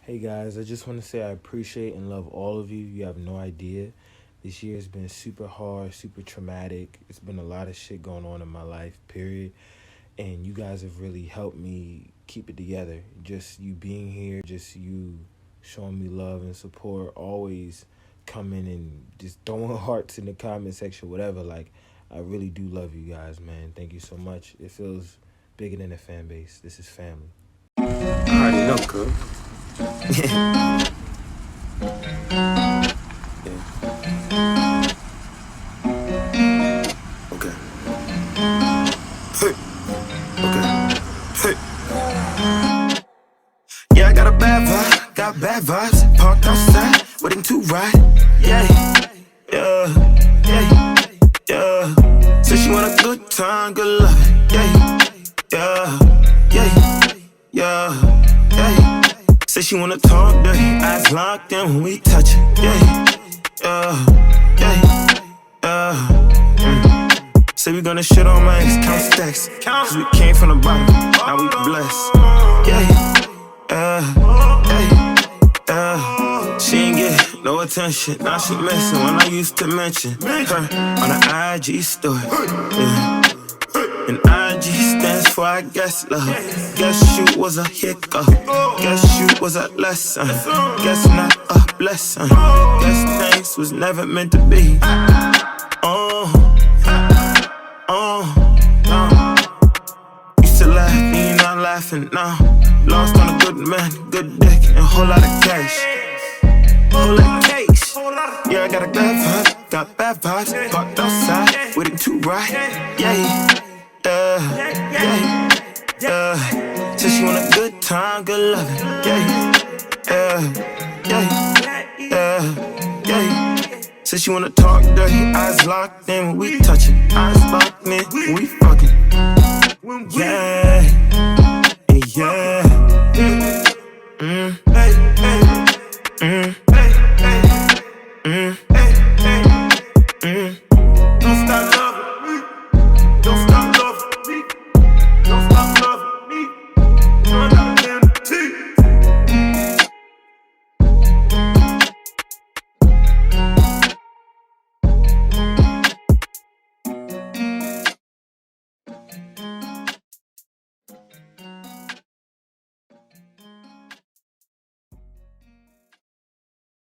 Hey guys, I just want to say I appreciate and love all of you. You have no idea. This year has been super hard, super traumatic. It's been a lot of shit going on in my life, period. And you guys have really helped me keep it together. Just you being here, just you showing me love and support, always coming and just throwing hearts in the comment section, whatever. Like, I really do love you guys, man. Thank you so much. It feels bigger than a fan base. This is family. I already know, cuz. Yeah. Okay. Hey. Okay. Hey. Yeah, I got a bad vibe, got bad vibes. Parked outside, waiting to ride. Yeah, yeah, yeah, yeah. Said she want a good time, good love. Yeah, yeah, yeah, yeah, yeah. Said she wanna talk dirty, eyes locked in when we touch it. Yeah, yeah, yeah, yeah. Say we gonna shit on my ex, count stacks. Cause we came from the bottom, now we blessed. Yeah, yeah. She ain't get no attention, now she missing when I used to mention her on the IG story. Yeah. And IG stands for I guess love. Guess you was a hiccup. Guess you was a lesson. Guess not a blessing. Guess things was never meant to be. Oh, used to laugh, then you not laughing now. Lost on a good man, good dick, and a whole lot of cash. Whole lot of cash. Yeah, I got a bad vibe, got bad vibes. Parked outside, waiting to ride. Yeah. Yeah. Said she want a good time, good loving. Yeah. Said she wanna talk dirty, eyes locked in when we touchin'. Eyes locked in when we fucking. Yeah.